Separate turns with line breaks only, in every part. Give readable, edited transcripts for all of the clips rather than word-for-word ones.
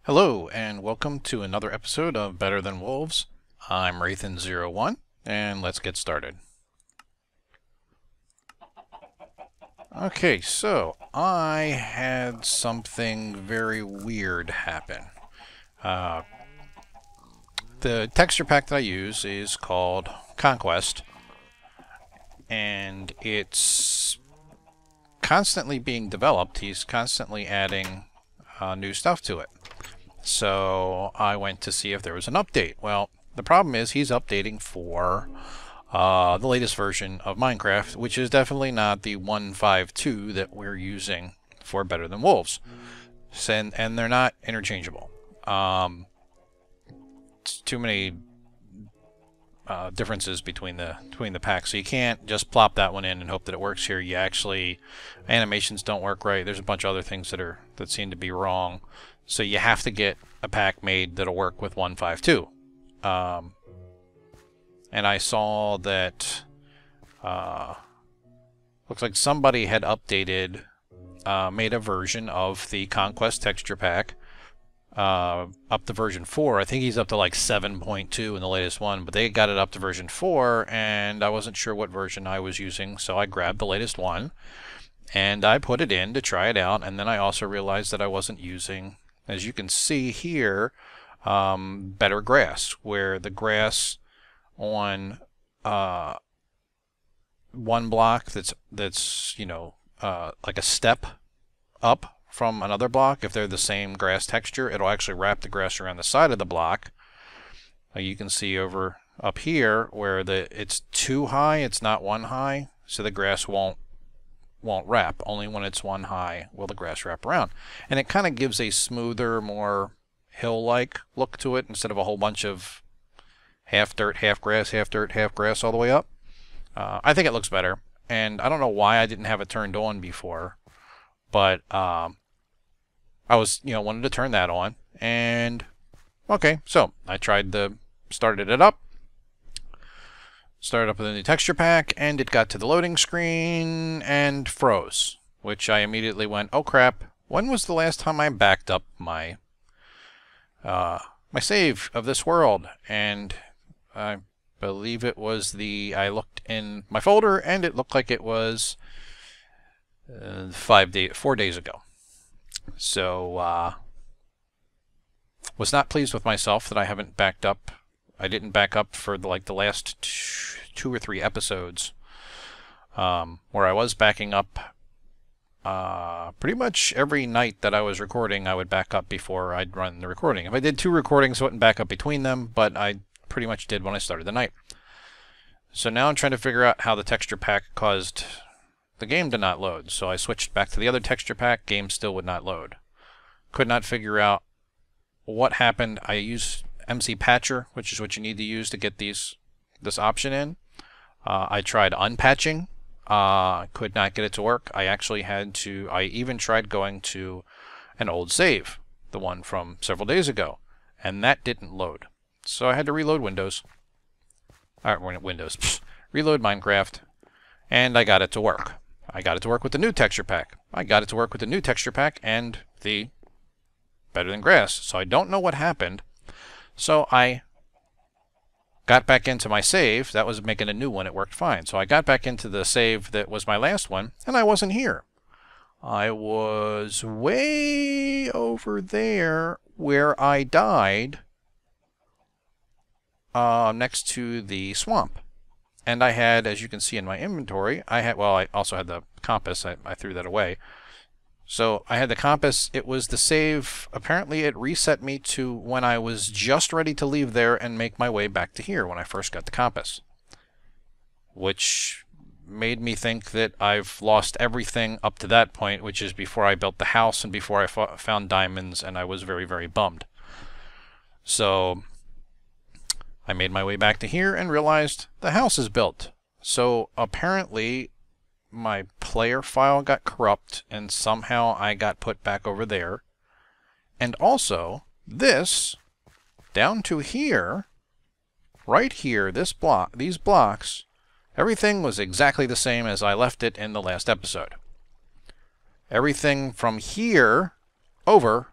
Hello, and welcome to another episode of Better Than Wolves. I'm Rathan01, and let's get started. Okay, so I had something very weird happen. The texture pack that I use is called Conquest, and it's constantly being developed. He's constantly adding new stuff to it. So I went to see if there was an update. Well, the problem is he's updating for the latest version of Minecraft, which is definitely not the 1.5.2 that we're using for Better Than Wolves. And they're not interchangeable. It's too many differences between the packs, so you can't just plop that one in and hope that it works here. You actually, animations don't work right. There's a bunch of other things that seem to be wrong. So you have to get a pack made that'll work with 1.5.2. And I saw that looks like somebody had updated, made a version of the Conquest texture pack up to version 4. I think he's up to like 7.2 in the latest one, but they got it up to version 4, and I wasn't sure what version I was using, so I grabbed the latest one, and I put it in to try it out, and then I also realized that I wasn't using, as you can see here, better grass, where the grass on one block that's you know, like a step up from another block, if they're the same grass texture, it'll actually wrap the grass around the side of the block. You can see over up here where it's too high, it's not one high, so the grass won't wrap. Only when it's one high will the grass wrap around. And it kind of gives a smoother, more hill-like look to it instead of a whole bunch of half dirt, half grass, half dirt, half grass all the way up. I think it looks better, and I don't know why I didn't have it turned on before, but I was, wanted to turn that on, and okay, so I started it up with a new texture pack, and it got to the loading screen and froze, which I immediately went, oh crap, when was the last time I backed up my my save of this world? And I believe it was I looked in my folder, and it looked like it was 4 days ago. So, was not pleased with myself that I haven't backed up. I didn't back up for the last 2 or 3 episodes, where I was backing up pretty much every night that I was recording. I would back up before I'd run the recording. If I did 2 recordings, I wouldn't back up between them, but I pretty much did when I started the night. So now I'm trying to figure out how the texture pack caused the game to not load. So I switched back to the other texture pack. Game still would not load. Could not figure out what happened. I used MC Patcher, which is what you need to use to get this option in. I tried unpatching. Could not get it to work. I even tried going to an old save, the one from several days ago, and that didn't load. So I had to reload Windows. Reload Minecraft, and I got it to work. I got it to work with the new texture pack. I got it to work with the new texture pack and the Better Than Grass. So I don't know what happened. So I got back into my save. That was making a new one. It worked fine. So I got back into the save that was my last one, and I wasn't here. I was way over there where I died, next to the swamp. And I had, as you can see in my inventory, I also had the compass. I threw that away. So I had the compass. It was the save. Apparently it reset me to when I was just ready to leave there and make my way back to here when I first got the compass. Which made me think that I've lost everything up to that point, which is before I built the house and before I found diamonds, and I was very, very bummed. So I made my way back to here and realized the house is built. So apparently my player file got corrupt, and somehow I got put back over there. And also, this, down to here, right here, these blocks, everything was exactly the same as I left it in the last episode. Everything from here over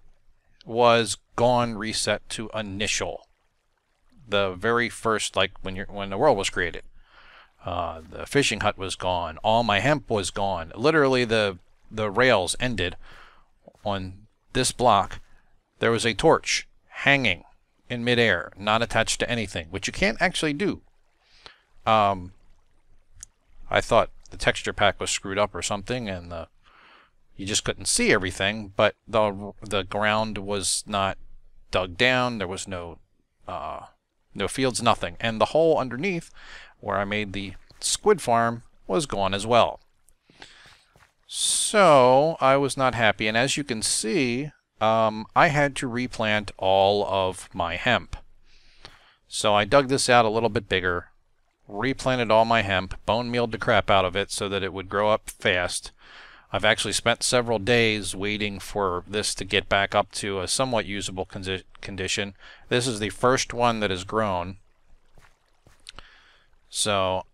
was gone, reset to initial. The very first, like when the world was created. The fishing hut was gone. All my hemp was gone. Literally, the rails ended on this block. There was a torch hanging in midair, not attached to anything, which you can't actually do. I thought the texture pack was screwed up or something, and you just couldn't see everything. But the ground was not dug down. There was no fields, nothing, and the hole underneath where I made the squid farm was gone as well. So I was not happy, and as you can see, I had to replant all of my hemp. So I dug this out a little bit bigger, replanted all my hemp, bone mealed the crap out of it so that it would grow up fast. I've actually spent several days waiting for this to get back up to a somewhat usable condition. This is the first one that has grown. So,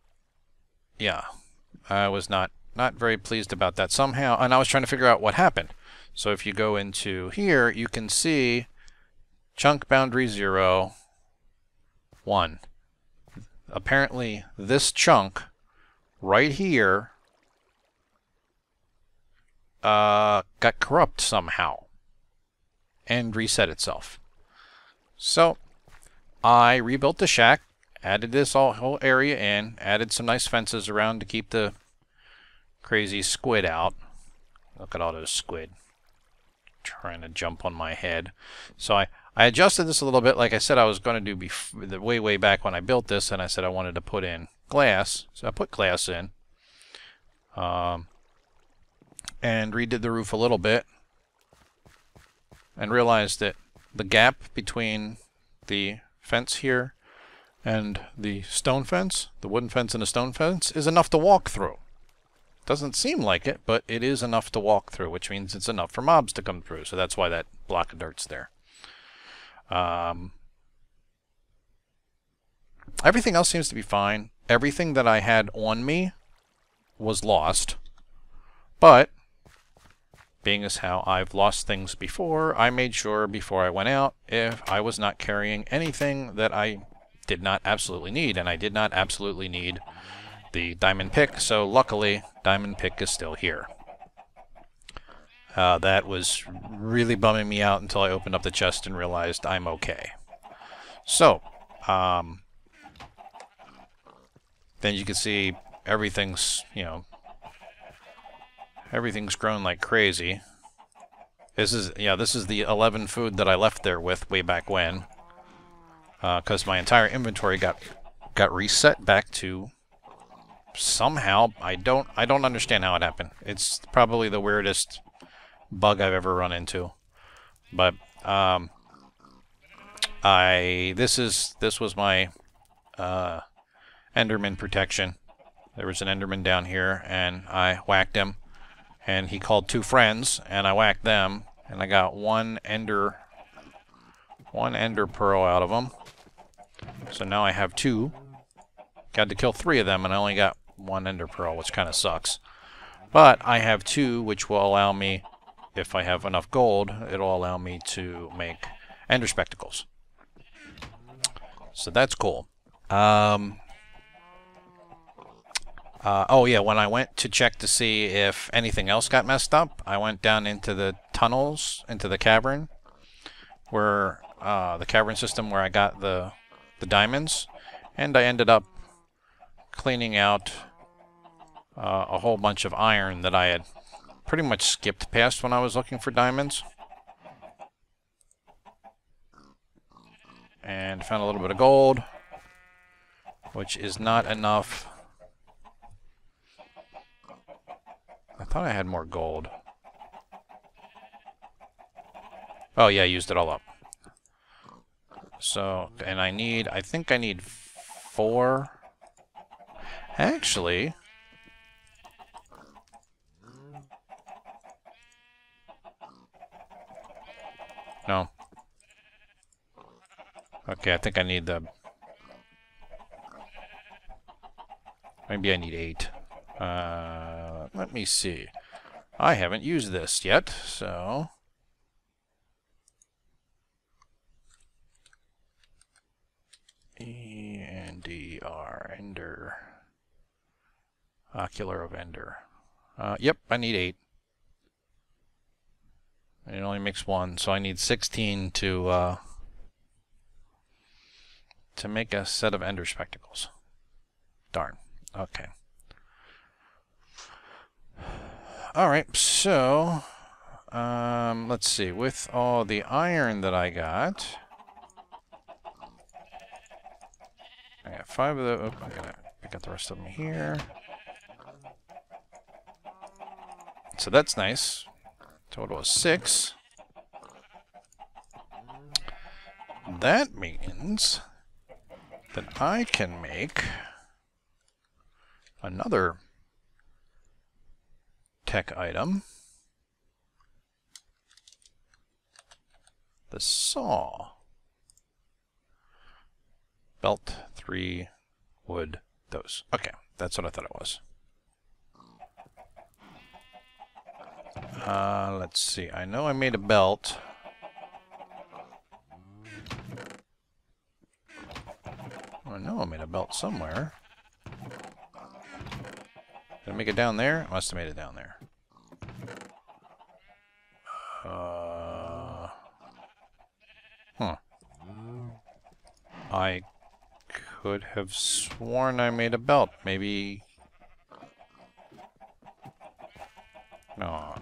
yeah, I was not very pleased about that somehow, and I was trying to figure out what happened. So if you go into here, you can see chunk boundary 0, 1. Apparently, this chunk right here got corrupt somehow and reset itself. So I rebuilt the shack, added this whole area in, added some nice fences around to keep the crazy squid out. Look at all those squid trying to jump on my head. So I adjusted this a little bit. Like I said, I was going to do way back when I built this, and I said I wanted to put in glass. So I put glass in. And redid the roof a little bit. And realized that the gap between the fence here and the stone fence, the wooden fence and the stone fence, is enough to walk through. Doesn't seem like it, but it is enough to walk through, which means it's enough for mobs to come through. So that's why that block of dirt's there. Everything else seems to be fine. Everything that I had on me was lost. But, being as how I've lost things before, I made sure before I went out if I was not carrying anything that I did not absolutely need. And I did not absolutely need the diamond pick, so luckily diamond pick is still here. That was really bumming me out until I opened up the chest and realized I'm okay. So then you can see everything's, everything's grown like crazy. This is the 11 food that I left there with way back when, because my entire inventory got reset back to somehow. I don't understand how it happened. It's probably the weirdest bug I've ever run into. But this was my Enderman protection. There was an Enderman down here, and I whacked him, and he called 2 friends, and I whacked them, and I got one ender pearl out of them. So now I have 2. Got to kill 3 of them, and I only got 1 ender pearl, which kind of sucks. But I have 2, which will allow me, if I have enough gold, it'll allow me to make ender spectacles. So that's cool. Oh yeah, when I went to check to see if anything else got messed up, I went down into the tunnels, into the cavern, where the cavern system where I got the diamonds, and I ended up cleaning out a whole bunch of iron that I had pretty much skipped past when I was looking for diamonds. And found a little bit of gold, which is not enough. I thought I had more gold. Oh yeah, I used it all up. So, and I think I need 4. Actually, no. Okay, I think I need maybe I need 8. Let me see. I haven't used this yet, so are. Ender. Ocular of Ender. Yep, I need 8. It only makes 1, so I need 16 to make a set of Ender spectacles. Darn. Okay. Alright, so let's see. With all the iron that I got, I got 5 of those. Oh, I gotta pick up the rest of them here. So that's nice. Total is 6. That means that I can make another tech item. The saw. Belt, 3 wood, those. Okay, that's what I thought it was. Let's see. I know I made a belt. I know I made a belt somewhere. Did I make it down there? I must have made it down there. I could have sworn I made a belt. Maybe... No.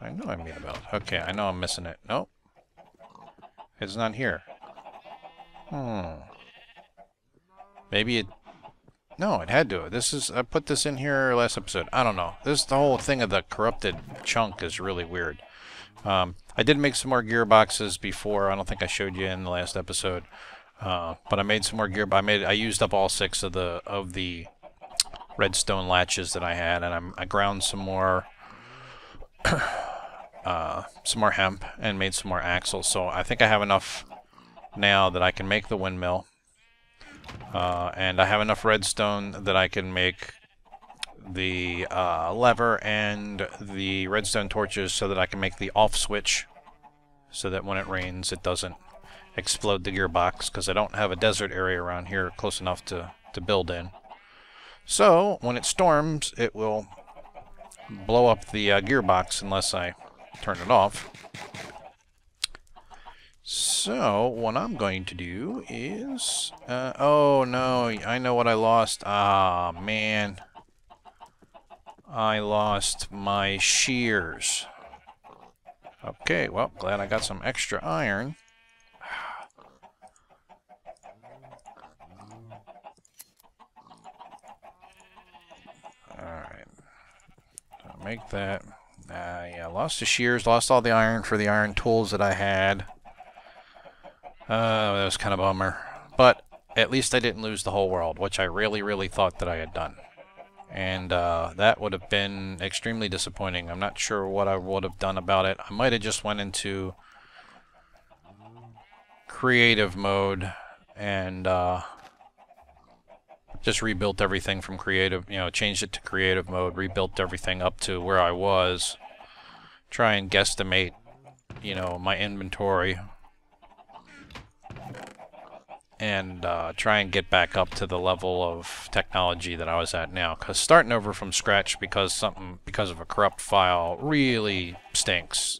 I know I made a belt. Okay, I know I'm missing it. Nope. It's not here. Maybe it... No, it had to. This is... I put this in here last episode. I don't know. This, the whole thing of the corrupted chunk is really weird. I did make some more gearboxes before. I don't think I showed you in the last episode. But I made some more I used up all 6 of the redstone latches that I had, and I ground some more hemp and made some more axles. So I think I have enough now that I can make the windmill, and I have enough redstone that I can make the lever and the redstone torches, so that I can make the off switch, so that when it rains it doesn't explode the gearbox, because I don't have a desert area around here close enough to build in. So when it storms, it will blow up the gearbox unless I turn it off. So what I'm going to do is oh no, I know what I lost. Ah man, I lost my shears. Okay, well, glad I got some extra iron. Alright. Make that. Yeah, lost the shears, lost all the iron for the iron tools that I had. That was kind of a bummer. But at least I didn't lose the whole world, which I really, really thought that I had done. And that would have been extremely disappointing. I'm not sure what I would have done about it. I might have just went into creative mode and just rebuilt everything from creative, changed it to creative mode, rebuilt everything up to where I was. Try and guesstimate, my inventory. And try and get back up to the level of technology that I was at now. Because starting over from scratch because of a corrupt file really stinks.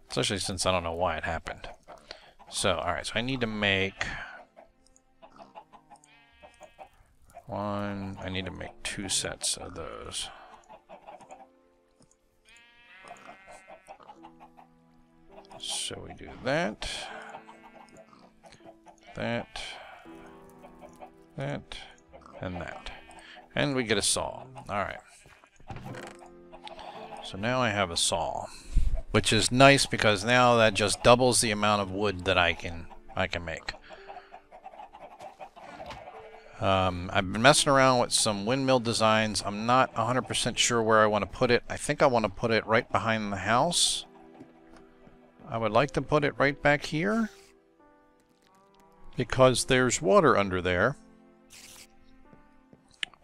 Especially since I don't know why it happened. So, alright, so I need to make I need to make 2 sets of those. So we do that. That, and that. And we get a saw. Alright. So now I have a saw. Which is nice because now that just doubles the amount of wood that I can make. I've been messing around with some windmill designs. I'm not 100% sure where I want to put it. I think I want to put it right behind the house. I would like to put it right back here, because there's water under there.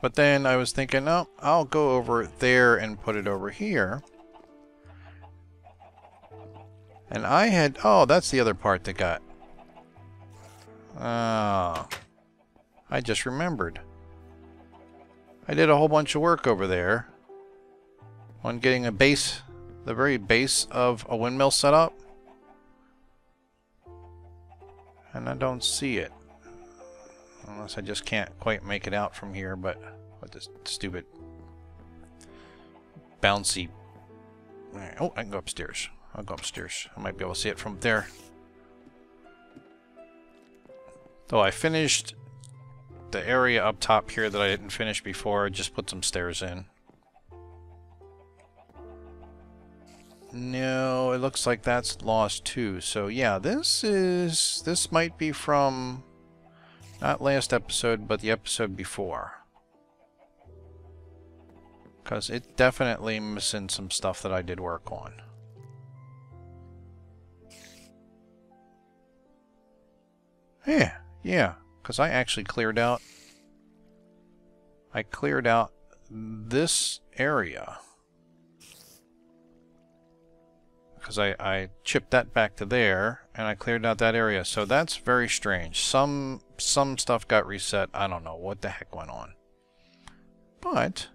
But then I was thinking, oh, I'll go over there and put it over here. And I had, oh, that's the other part that got, I I just remembered. I did a whole bunch of work over there on getting a base, the very base of a windmill set up. And I don't see it. Unless I just can't quite make it out from here, but with this stupid bouncy... Oh, I can go upstairs. I'll go upstairs. I might be able to see it from there. Though I finished the area up top here that I didn't finish before. I just put some stairs in. No, it looks like that's lost too. So yeah, this might be from not last episode, but the episode before. Because it's definitely missing some stuff that I did work on. Yeah, because I actually cleared out... I cleared out this area. Because I chipped that back to there, and I cleared out that area. So that's very strange. Some stuff got reset. I don't know what the heck went on. But...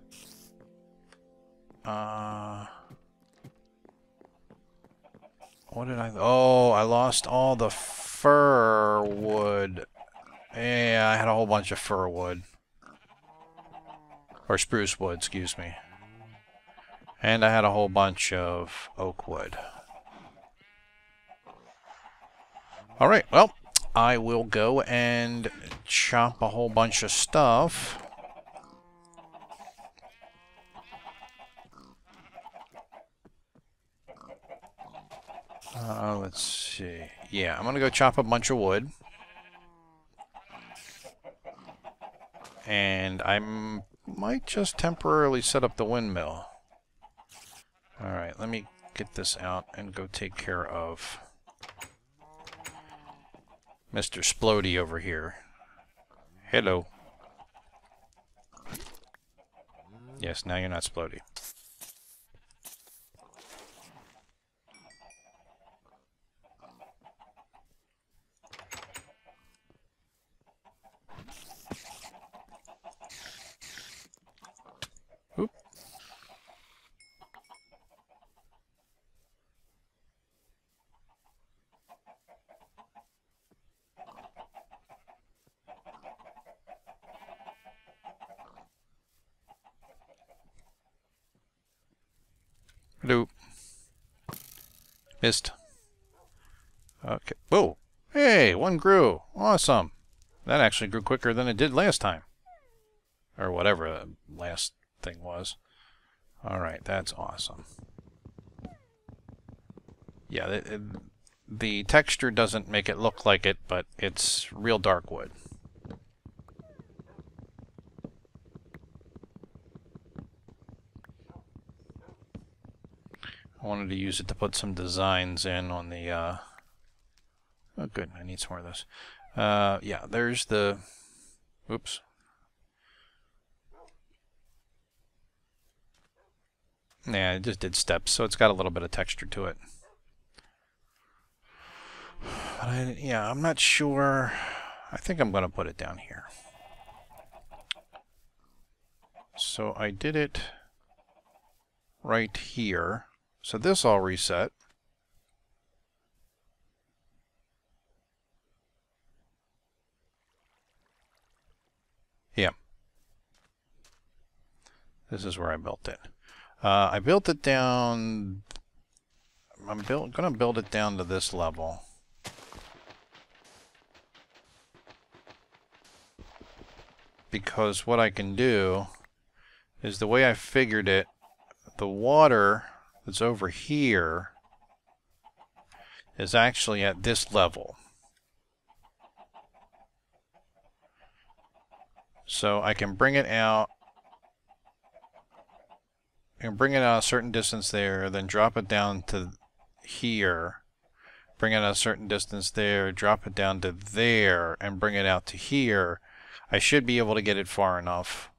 what did I... Oh, I lost all the fir wood. Yeah, I had a whole bunch of fir wood. Or spruce wood, excuse me. And I had a whole bunch of oak wood. Alright, well, I will go and chop a whole bunch of stuff. Let's see. Yeah, I'm gonna go chop a bunch of wood. And I might just temporarily set up the windmill. Alright, let me get this out and go take care of Mr. Splody over here. Hello. Yes, now you're not Splody. Oop. Hello. Missed. Okay. Whoa. Hey, one grew. Awesome. That actually grew quicker than it did last time. Or whatever the last thing was. Alright, that's awesome. Yeah, the texture doesn't make it look like it, but it's real dark wood. I wanted to use it to put some designs in on the, oh good, I need some more of this. Yeah, there's the, oops. Yeah, it just did steps, so it's got a little bit of texture to it. But yeah, I'm not sure. I think I'm going to put it down here. So I did it right here. So this all reset. Yeah. This is where I built it. I built it down... I'm going to build it down to this level. Because what I can do is the way I figured it, the water that's over here is actually at this level. So I can bring it out. I can bring it out a certain distance there, then drop it down to here, bring it out a certain distance there, drop it down to there, and bring it out to here. I should be able to get it far enough.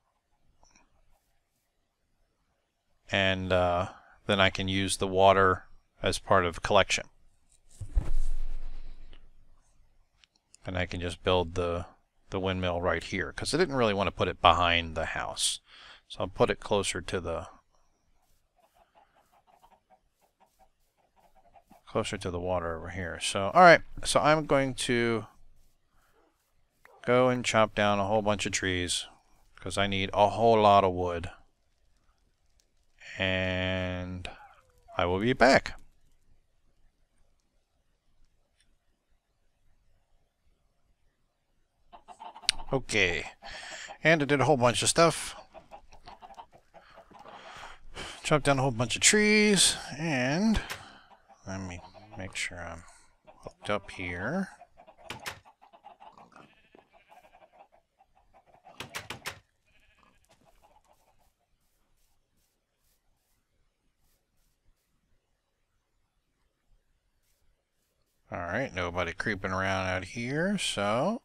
And then I can use the water as part of collection. And I can just build the the windmill right here, because I didn't really want to put it behind the house. So I'll put it closer to the water over here. So, alright, so I'm going to go and chop down a whole bunch of trees because I need a whole lot of wood. And I will be back. Okay, and I did a whole bunch of stuff. Chopped down a whole bunch of trees, and let me make sure I'm hooked up here. Alright, nobody creeping around out here, so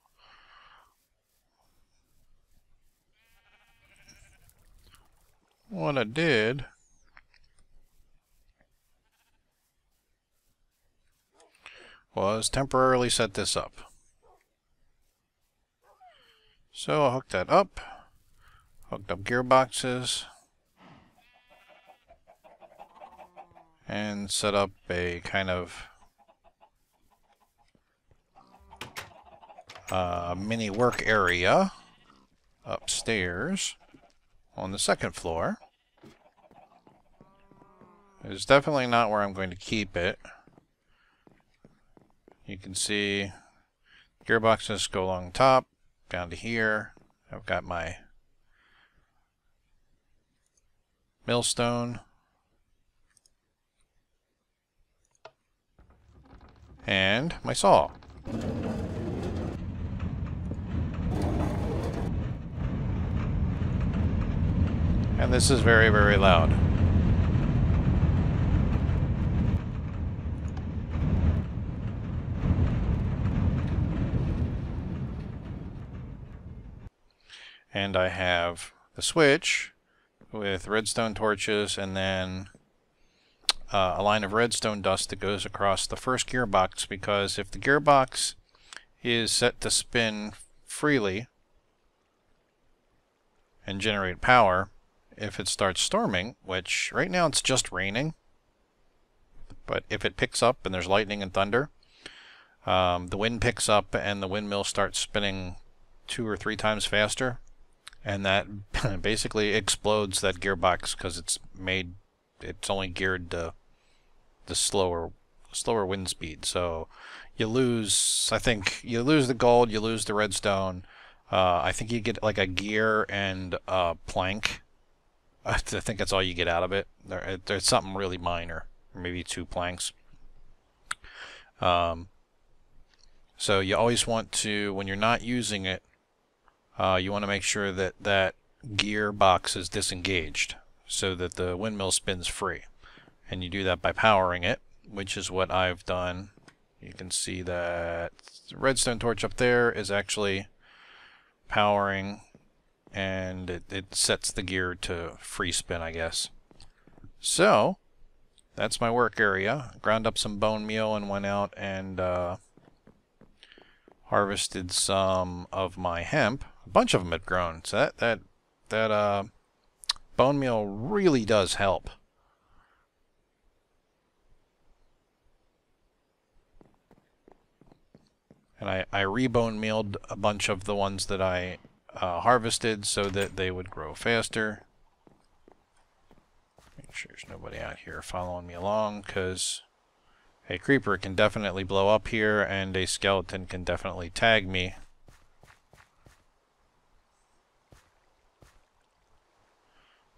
what I did was temporarily set this up. So I'll hook that up, hooked up gearboxes, and set up a kind of mini work area upstairs on the second floor. It's definitely not where I'm going to keep it. You can see gearboxes go along top, down to here. I've got my millstone. And my saw. And this is very, very loud. And I have the switch with redstone torches and then a line of redstone dust that goes across the first gearbox, because if the gearbox is set to spin freely and generate power, if it starts storming, which right now it's just raining, but if it picks up and there's lightning and thunder, the wind picks up and the windmill starts spinning 2 or 3 times faster, and that basically explodes that gearbox because it's only geared to the slower wind speed. So you lose, I think you lose the gold, you lose the redstone. I think you get like a gear and a plank. I think that's all you get out of it. There's something really minor, or maybe 2 planks. So you always want to, when you're not using it, you want to make sure that that gearbox is disengaged so that the windmill spins free. And you do that by powering it, which is what I've done. You can see that the redstone torch up there is actually powering, and it sets the gear to free spin, I guess. So that's my work area. Ground up some bone meal and went out and harvested some of my hemp. A bunch of them had grown, so that bone meal really does help. And I rebone mealed a bunch of the ones that I harvested so that they would grow faster. Make sure there's nobody out here following me along, because a creeper can definitely blow up here and a skeleton can definitely tag me.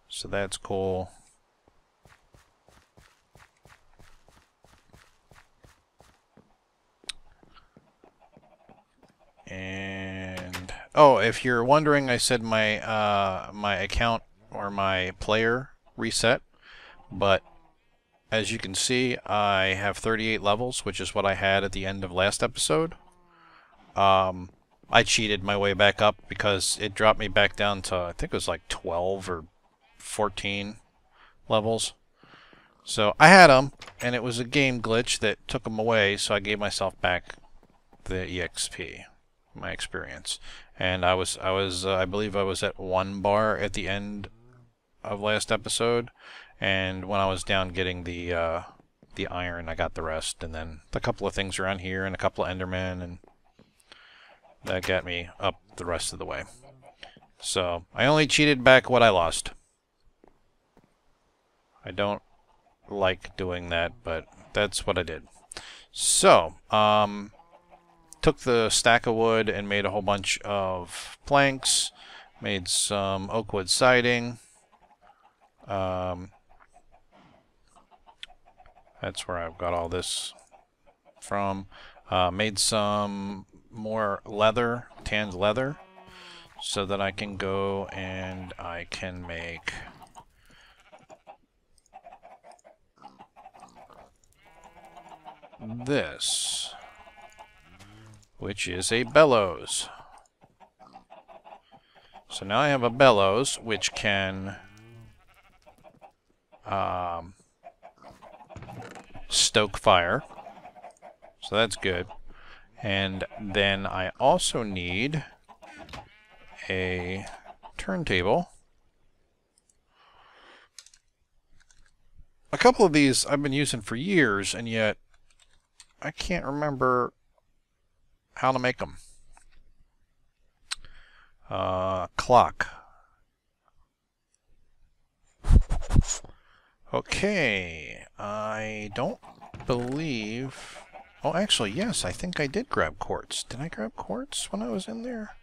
So that's cool. And oh, if you're wondering, I said my my account or my player reset, but as you can see, I have 38 levels, which is what I had at the end of last episode. I cheated my way back up because it dropped me back down to, I think it was like 12 or 14 levels. So I had them, and it was a game glitch that took them away, so I gave myself back the EXP, my experience. And I believe I was at 1 bar at the end of last episode, and when I was down getting the iron, I got the rest, and then a couple of things around here, and a couple of Endermen, and that got me up the rest of the way. So I only cheated back what I lost. I don't like doing that, but that's what I did. So, took the stack of wood and made a whole bunch of planks, made some oak wood siding. That's where I've got all this from. Made some more leather, tanned leather, so that I can go and I can make this, which is a bellows. So now I have a bellows which can stoke fire, so that's good. And then I also need a turntable. A couple of these I've been using for years, and yet I can't remember how to make them. Clock. Okay, I don't believe... Oh, actually, yes, I think I did grab quartz. Did I grab quartz when I was in there?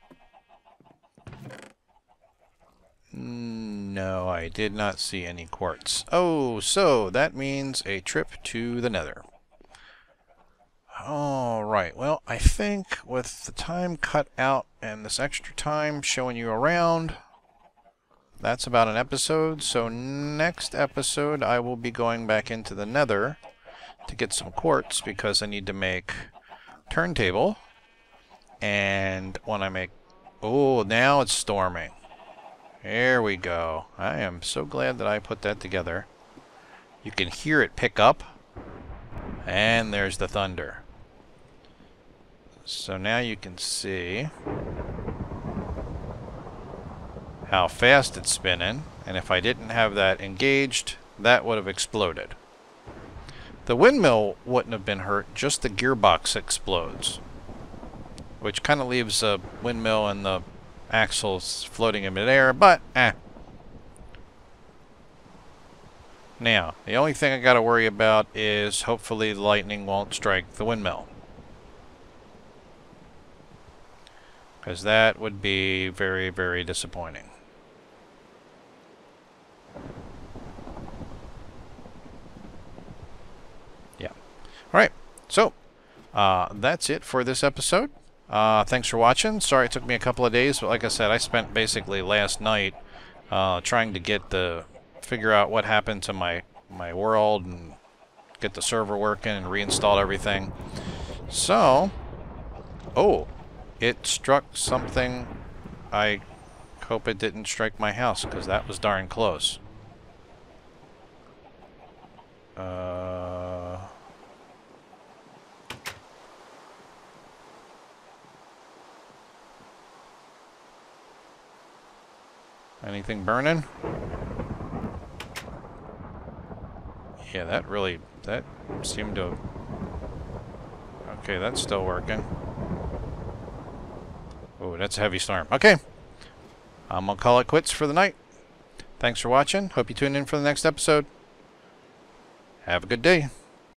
No, I did not see any quartz. Oh, so that means a trip to the Nether. Alright, well, I think with the time cut out and this extra time showing you around, that's about an episode. So next episode I will be going back into the Nether to get some quartz because I need to make turntable. And when I make... Oh, now it's storming. There we go. I am so glad that I put that together. You can hear it pick up. And there's the thunder. So now you can see how fast it's spinning. And if I didn't have that engaged, that would have exploded. The windmill wouldn't have been hurt, just the gearbox explodes. Which kind of leaves a windmill and the axles floating in midair, but Now, the only thing I gotta worry about is hopefully the lightning won't strike the windmill. Because that would be very, very disappointing. Yeah. Alright, so that's it for this episode. Thanks for watching. Sorry it took me a couple of days, but like I said, I spent basically last night trying to figure out what happened to my world and get the server working and reinstall everything. So, oh, it struck something. I hope it didn't strike my house because that was darn close. Anything burning? Yeah, that seemed to... Okay, that's still working. Oh, that's a heavy storm. Okay. I'm gonna call it quits for the night. Thanks for watching. Hope you tune in for the next episode. Have a good day.